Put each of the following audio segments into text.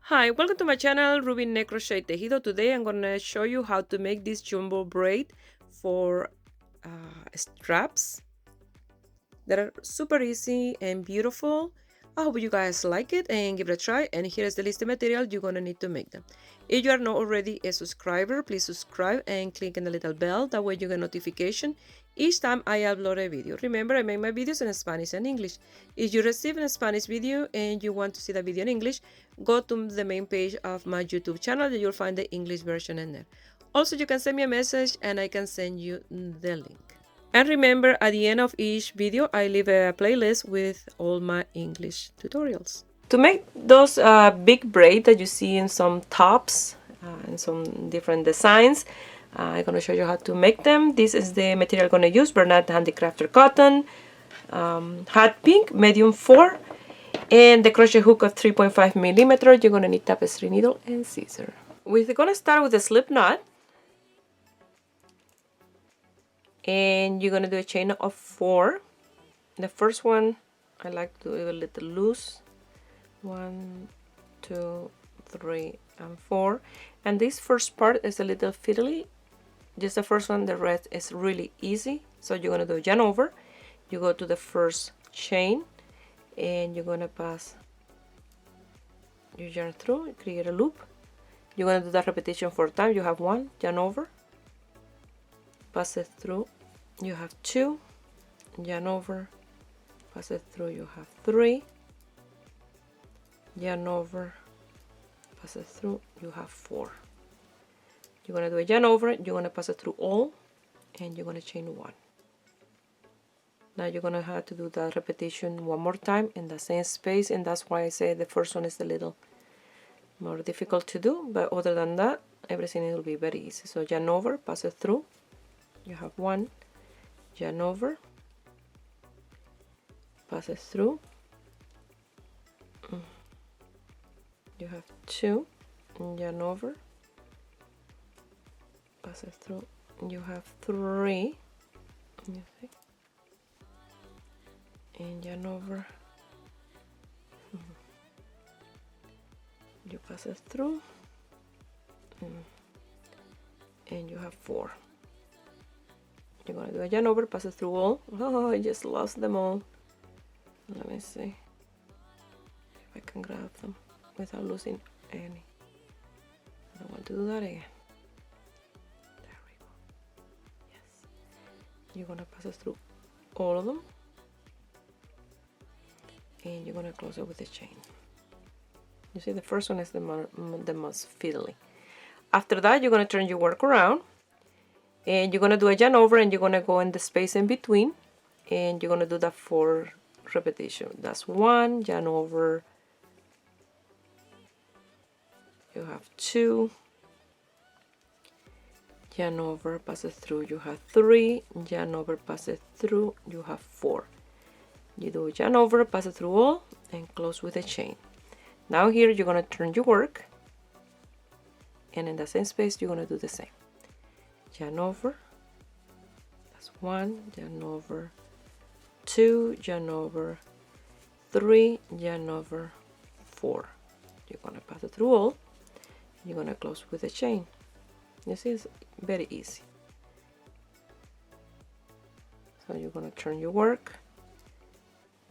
Hi, welcome to my channel Ruby Neck Crochet Tejido. Today I'm going to show you how to make this jumbo braid for straps that are super easy and beautiful. I hope you guys like it and give it a try. And here is the list of material you're going to need to make them. If you are not already a subscriber, please subscribe and click on the little bell. That way you get notification each time I upload a video. Remember, I make my videos in Spanish and English. If you receive a Spanish video and you want to see the video in English, go to the main page of my YouTube channel and you'll find the English version in there. Also, you can send me a message and I can send you the link. And remember, at the end of each video, I leave a playlist with all my English tutorials. To make those big braids that you see in some tops and some different designs, I'm going to show you how to make them. This is the material I'm going to use, Bernard Handicrafter Cotton, hot pink, medium 4, and the crochet hook of 3.5 millimeters. You're going to need tapestry needle and scissors. We're going to start with a slip knot. And you're going to do a chain of 4. The first one, I like to do a little loose. 1, 2, 3, and 4. And this first part is a little fiddly. Just the first one, the rest is really easy. So you're going to do yarn over. You go to the first chain and you're going to pass your yarn through, create a loop. You're going to do that repetition 4 times. You have 1, yarn over, pass it through, you have 2, yarn over, pass it through, you have 3, yarn over, pass it through, you have 4. You're going to do a yarn over, you're going to pass it through all, and you're going to chain 1. Now you're going to have to do that repetition 1 more time in the same space, and that's why I say the first one is a little more difficult to do, but other than that, everything will be very easy. So yarn over, pass it through, you have 1, yarn over, pass it through, you have 2, yarn over, pass it through, you have 3, you see, and yarn over, you pass it through, and you have 4. You're going to do a yarn over, pass it through all. Oh, I just lost them all. Let me see if I can grab them without losing any. I don't want to do that again. There we go. Yes. You're going to pass it through all of them. And you're going to close it with a chain. You see, the first one is the most fiddly. After that, you're going to turn your work around. And you're going to do a yarn over and you're going to go in the space in between. And you're going to do that 4 repetition. That's 1, yarn over. You have 2. Yarn over, pass it through. You have 3. Yarn over, pass it through. You have 4. You do a yarn over, pass it through all, and close with a chain. Now here you're going to turn your work. And in the same space, you're going to do the same. Yarn over, that's 1, yarn over, 2, yarn over, 3, yarn over, 4. You're going to pass it through all, you're going to close with a chain. You see, it's very easy. So you're going to turn your work,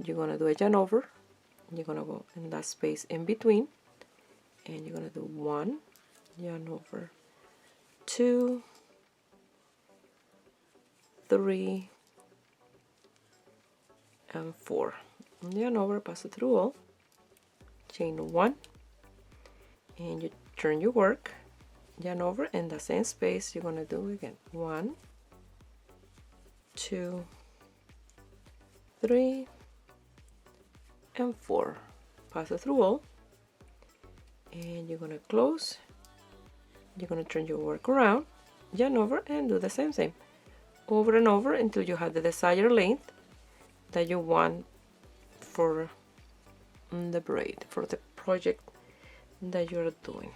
you're going to do a yarn over, you're going to go in that space in between, and you're going to do 1, yarn over, 2, 3, and 4. Yarn over, pass it through all, chain 1, and you turn your work, yarn over, in the same space you're going to do again 1, 2, 3, and 4. Pass it through all, and you're going to close, you're going to turn your work around, yarn over, and do the same thing over and over until you have the desired length that you want for the braid, for the project that you're doing.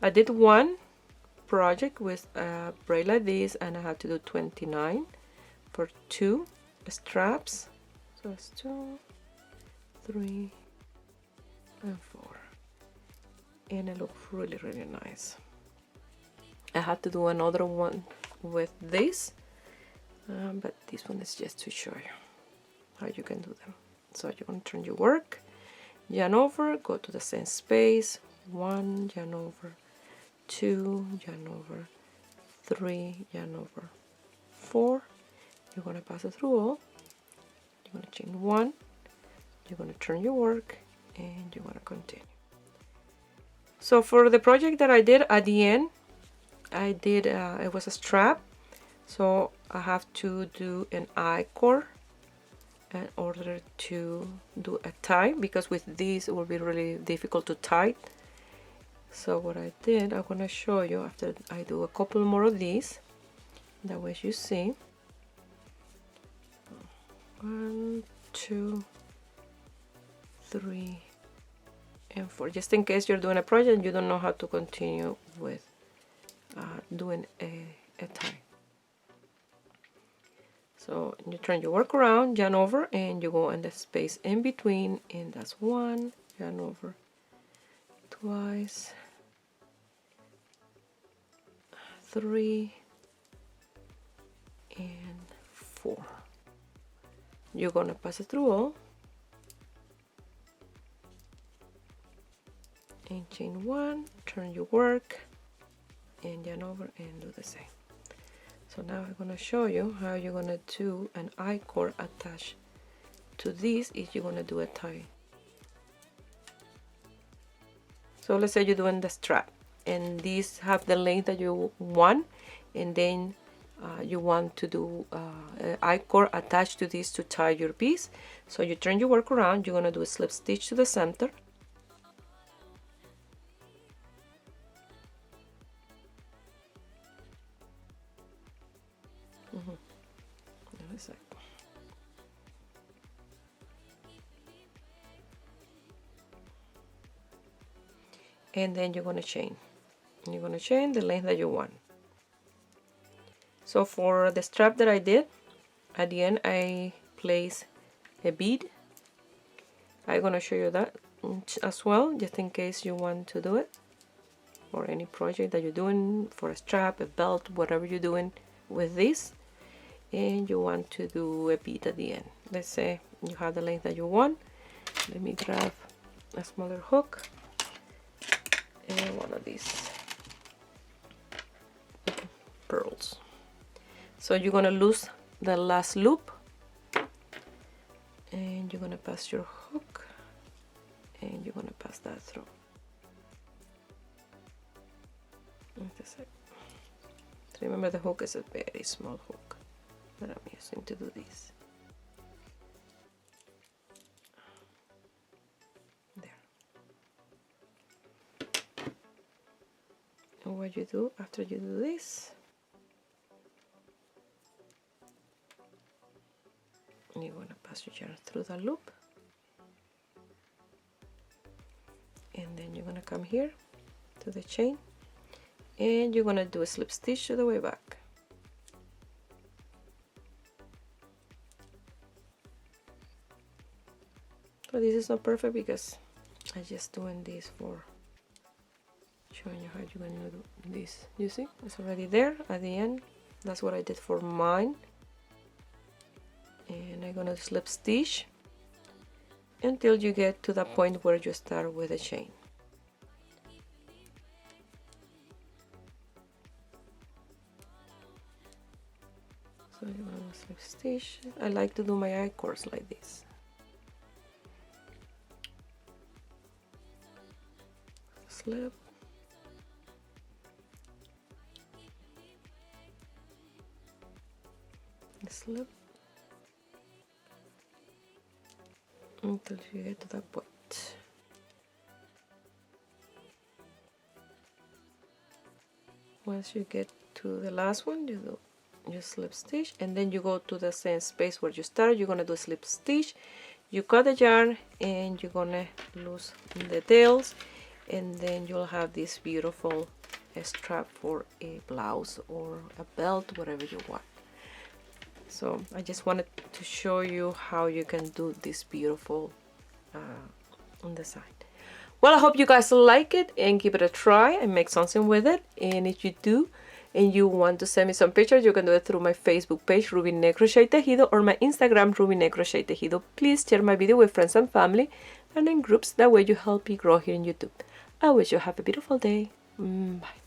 I did one project with a braid like this, and I had to do 29 for 2 straps. So it's 2, 3, and 4. and it looks really, really nice. I had to do another one with this, but this one is just to show you how you can do them. So you're going to turn your work, yarn over, go to the same space, 1, yarn over, 2, yarn over, 3, yarn over, 4. You're going to pass it through all. You're going to chain 1, you're going to turn your work, and you're going to continue. So for the project that I did at the end, it was a strap, so I have to do an I-cord in order to do a tie, because with these it will be really difficult to tie. So what I did, I'm going to show you after I do a couple more of these, that way you see. 1, 2, 3, and 4, just in case you're doing a project and you don't know how to continue with doing a tie. So you turn your work around, yarn over, and you go in the space in between, and that's 1, yarn over, twice, 3, and 4. You're gonna pass it through all, and chain 1, turn your work, and yarn over, and do the same. So now I'm going to show you how you're going to do an I-cord attached to this if you're going to do a tie. So let's say you're doing the strap, and these have the length that you want, and then you want to do an I-cord attached to this to tie your piece. So you turn your work around, you're going to do a slip stitch to the center. And then you're going to chain. You're going to chain the length that you want. So for the strap that I did, at the end I place a bead. I'm going to show you that as well, just in case you want to do it for any project that you're doing, for a strap, a belt, whatever you're doing with this, and you want to do a bead at the end. Let's say you have the length that you want. Let me grab a smaller hook and one of these pearls. So you're going to lose the last loop, and you're going to pass your hook, and you're going to pass that through. Remember, the hook is a very small hook that I'm using to do this. There. And what you do after you do this, you're going to pass your yarn through the loop, and then you're going to come here to the chain, and you're going to do a slip stitch to the way back. So this is not perfect because I'm just doing this for showing you how you're going to do this. You see, it's already there at the end. That's what I did for mine. And I'm going to slip stitch until you get to the point where you start with a chain. So you're going to slip stitch. I like to do my I-cords like this. Slip. Slip. Until you get to that point. Once you get to the last one, you slip stitch, and then you go to the same space where you started. You're gonna do a slip stitch. You cut the yarn, and you're gonna lose the tails, and then you'll have this beautiful strap for a blouse or a belt, whatever you want. So I just wanted to show you how you can do this beautiful design. Well, I hope you guys like it and give it a try and make something with it. And if you do and you want to send me some pictures, you can do it through my Facebook page, Ruby Crochet Tejido, or my Instagram, Ruby Crochet Tejido. Please share my video with friends and family and in groups. That way you help me grow here in YouTube. I wish you have a beautiful day. Bye.